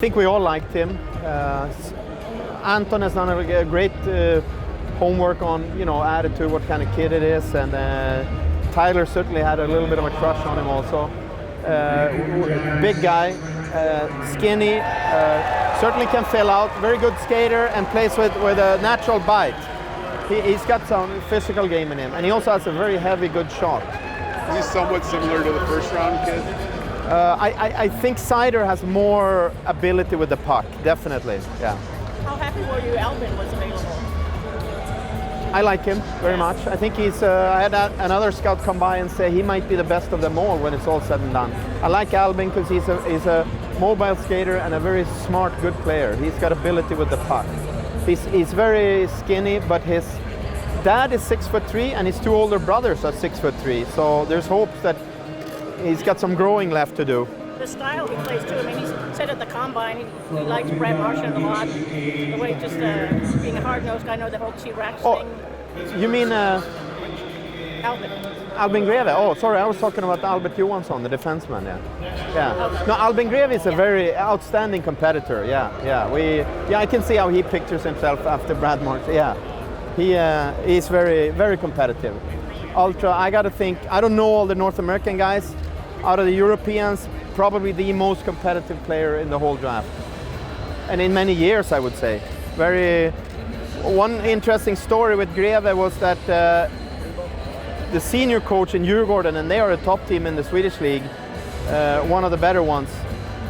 I think we all liked him. Anton has done a great homework on, attitude, what kind of kid it is, and Tyler certainly had a little bit of a crush on him also. Big guy, skinny, certainly can fill out, very good skater, and plays with a natural bite. He's got some physical game in him, and he also has a very heavy, good shot. Is he somewhat similar to the first round kid? I think Seider has more ability with the puck, definitely, yeah. How happy were you Albin was available? I like him very much. I think he's, I had another scout come by and say he might be the best of them all when it's all said and done. I like Albin because he's a mobile skater and a very smart, good player. He's got ability with the puck. He's very skinny, but his dad is 6'3" and his two older brothers are 6'3", so there's hopes that he's got some growing left to do. The style he plays too. I mean, he said at the combine he likes Brad Marchand a lot. The way just being a hard-nosed guy, the whole T-Rex thing. You mean Albin? Albin Greve? Oh, sorry, I was talking about Albert Johansson, the defenseman. Yeah. Okay. No, Albin Greve is a very outstanding competitor. Yeah. I can see how he pictures himself after Brad Marchand. Yeah, he's very, very competitive. Ultra. I got to think. I don't know all the North American guys. Out of the Europeans, probably the most competitive player in the whole draft, and in many years, I would say. One interesting story with Greve was that the senior coach in Djurgården, and they are a top team in the Swedish league, one of the better ones.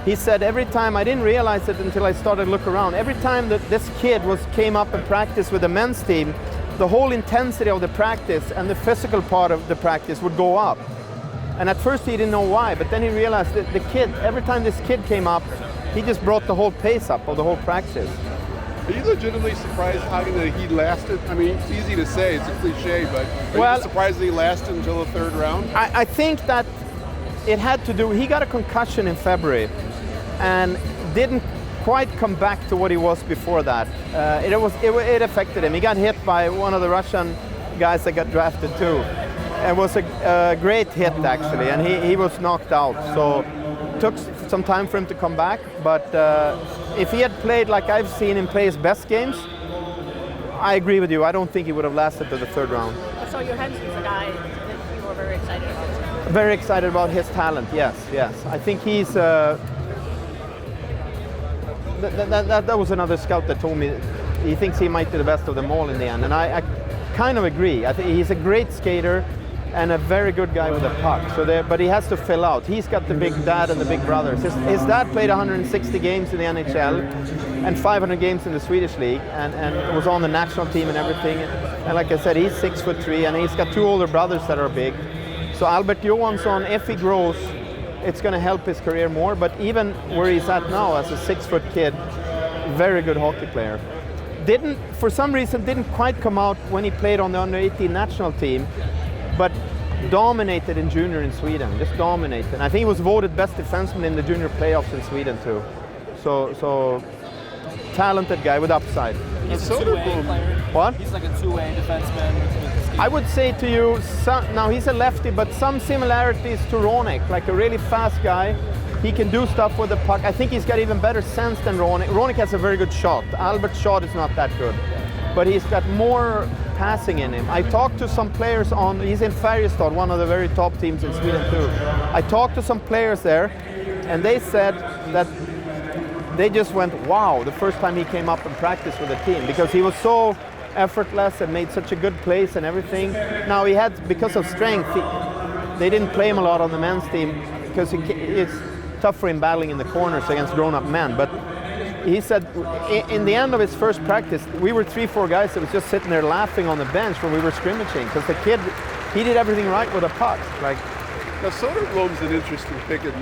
He said every time, I didn't realize it until I started to look around, every time that this kid came up and practiced with the men's team, the whole intensity of the practice and the physical part of the practice would go up. And at first he didn't know why, but then he realized that the kid, every time this kid came up, he just brought the whole pace up of the whole practice. Are you legitimately surprised how that he lasted? I mean, it's easy to say, it's a cliche, but are you surprised that he lasted until the third round? I think that it had to do, he got a concussion in February and didn't quite come back to what he was before that. It affected him. He got hit by one of the Russian guys that got drafted too. It was a great hit actually, and he was knocked out. So it took some time for him to come back, but if he had played like I've seen him play his best games, I agree with you. I don't think he would have lasted to the third round. So Johansson's a guy that you were very excited about? Very excited about his talent, yes. I think he's... That was another scout that told me he thinks he might be the best of them all in the end, and I kind of agree. I think he's a great skater and a very good guy with a puck. But he has to fill out. He's got the big dad and the big brothers. His dad played 160 games in the NHL and 500 games in the Swedish league, and was on the national team and everything. And like I said, he's 6'3", and he's got two older brothers that are big. So Albert Johansson, if he grows, it's going to help his career more. But even where he's at now, as a 6-foot kid, very good hockey player. For some reason, didn't quite come out when he played on the under-18 national team, but dominated in junior in Sweden, just dominated. And I think he was voted best defenseman in the junior playoffs in Sweden too. So talented guy with upside. He's a two-way player. What? He's like a two-way defenseman. I would say to you, now he's a lefty, but some similarities to Ronik, like a really fast guy. He can do stuff with the puck. I think he's got even better sense than Ronik. Ronik has a very good shot. Albert's shot is not that good, but he's got more passing in him. I talked to some players he's in Färjestad, one of the very top teams in Sweden too. I talked to some players there, and they said that they just went, wow, the first time he came up and practiced with the team, because he was so effortless and made such a good place and everything. Now he had, because of strength, they didn't play him a lot on the men's team because it's tough for him battling in the corners against grown-up men. But he said in the end of his first practice, we were 3-4 guys that was just sitting there laughing on the bench when we were scrimmaging, because the kid, he did everything right with a puck. Now Soderblom's an interesting pick in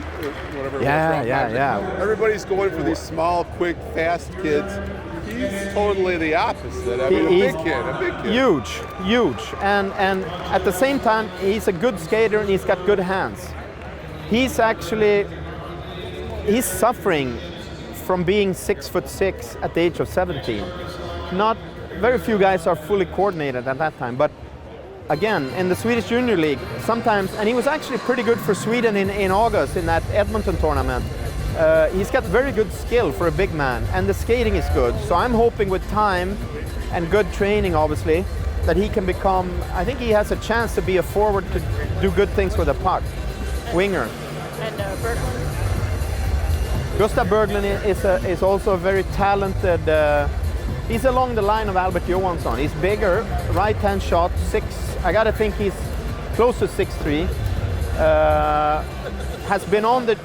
whatever. Yeah. Everybody's going for these small, quick, fast kids. He's totally the opposite. I mean, a big kid. Huge. And at the same time, he's a good skater and he's got good hands. He's suffering from being 6'6" at the age of 17. Not very few guys are fully coordinated at that time, but again, in the Swedish Junior League, sometimes, and he was actually pretty good for Sweden in August in that Edmonton tournament. He's got very good skill for a big man, and the skating is good. So I'm hoping with time and good training, obviously, that he can become, I think he has a chance to be a forward to do good things with a puck. Winger. And Berglund. Gustav Berglund is also a very talented, he's along the line of Albert Johansson. He's bigger, right-hand shot, I gotta think he's close to 6'3". Has been on the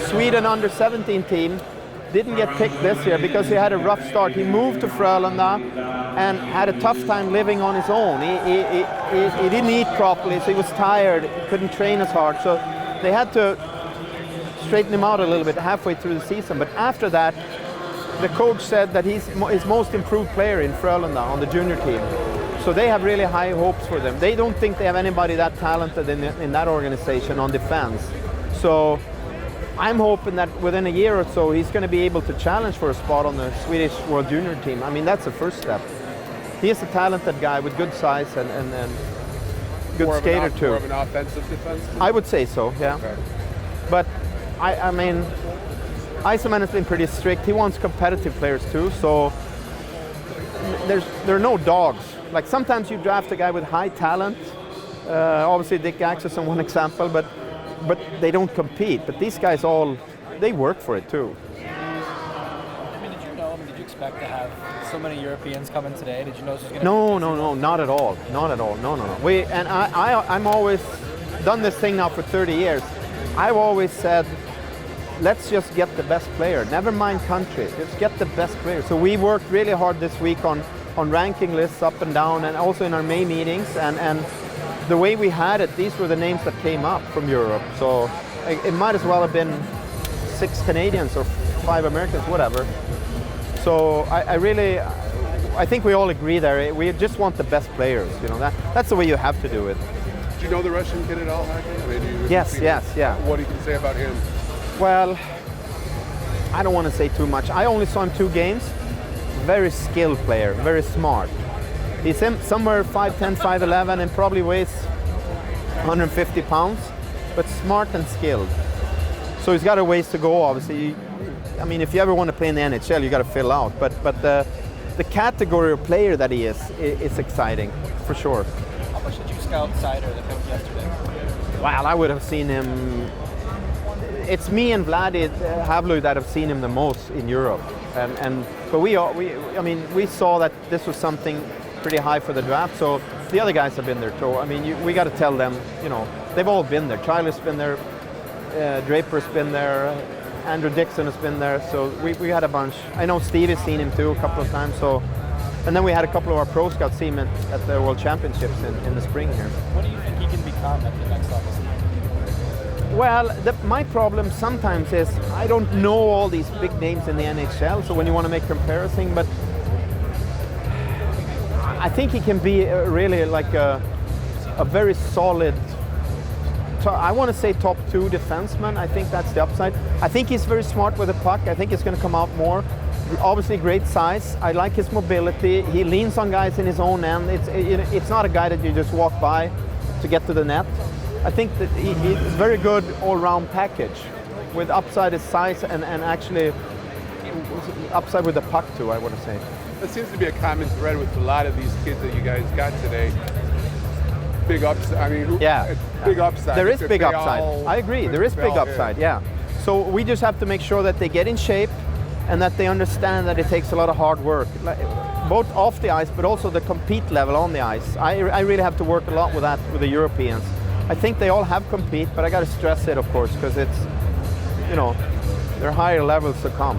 Sweden under-17 team, didn't get picked this year because he had a rough start. He moved to Frölunda and had a tough time living on his own. He didn't eat properly, so he was tired, he couldn't train as hard. So they had to straighten him out a little bit halfway through the season. But after that, the coach said that he's his most improved player in Frölunda on the junior team. So they have really high hopes for them. They don't think they have anybody that talented in that organization on defense. So I'm hoping that within a year or so, he's going to be able to challenge for a spot on the Swedish World Junior team. I mean, that's the first step. He is a talented guy with good size and good skater too. More of an offensive defenseman? I would say so, yeah. Okay. But I mean, Iserman has been pretty strict. He wants competitive players too, so there are no dogs. Like sometimes you draft a guy with high talent. Obviously Dick Axelsson one example, but they don't compete. But these guys they work for it too. I mean, did you expect to have so many Europeans coming today? Did you know this was going to No, not at all. Not at all. No. I'm always done this thing now for 30 years. I've always said, let's just get the best player. Never mind country. Just get the best player. So we worked really hard this week on ranking lists up and down, and also in our May meetings. And the way we had it, these were the names that came up from Europe. So it might as well have been 6 Canadians or 5 Americans, whatever. So I think we all agree there. We just want the best players. You know, that's the way you have to do it. Do you know the Russian kid at all, Hakan? I mean, Yes, yeah. What do you can say about him? Well, I don't want to say too much. I only saw him 2 games. Very skilled player, very smart. He's somewhere 5'10", 5'11", and probably weighs 150 pounds, but smart and skilled. So he's got a ways to go, obviously. I mean, if you ever want to play in the NHL, you got to fill out. But the category of player that he is exciting, for sure. How much did you scout Seider that came yesterday? Well, I would have seen him. It's me and Vladi Havlu that have seen him the most in Europe, but we saw that this was something pretty high for the draft. So the other guys have been there too. I mean, we got to tell them, you know, they've all been there. Tyler's been there, Draper's been there, Andrew Dixon has been there. So we had a bunch. I know Steve has seen him too a couple of times. So, and then we had a couple of our pro scouts see him at the World Championships in the spring here. What do you think he can become at the next level? Well, my problem sometimes is I don't know all these big names in the NHL, so when you want to make comparison, but I think he can be really like a very solid, I want to say top 2 defenseman. I think that's the upside. I think he's very smart with the puck. I think he's going to come out more. Obviously great size. I like his mobility. He leans on guys in his own end. It's not a guy that you just walk by to get to the net. I think that he's a very good all-round package with upside his size and actually upside with the puck too, I want to say. That seems to be a common thread with a lot of these kids that you guys got today. Big upside. I mean, big upside. There is big upside. I agree. There is big upside. Yeah. So we just have to make sure that they get in shape and that they understand that it takes a lot of hard work, both off the ice, but also the compete level on the ice. I really have to work a lot with that with the Europeans. I think they all have compete, but I got to stress it, of course, because it's, you know, there are higher levels to come.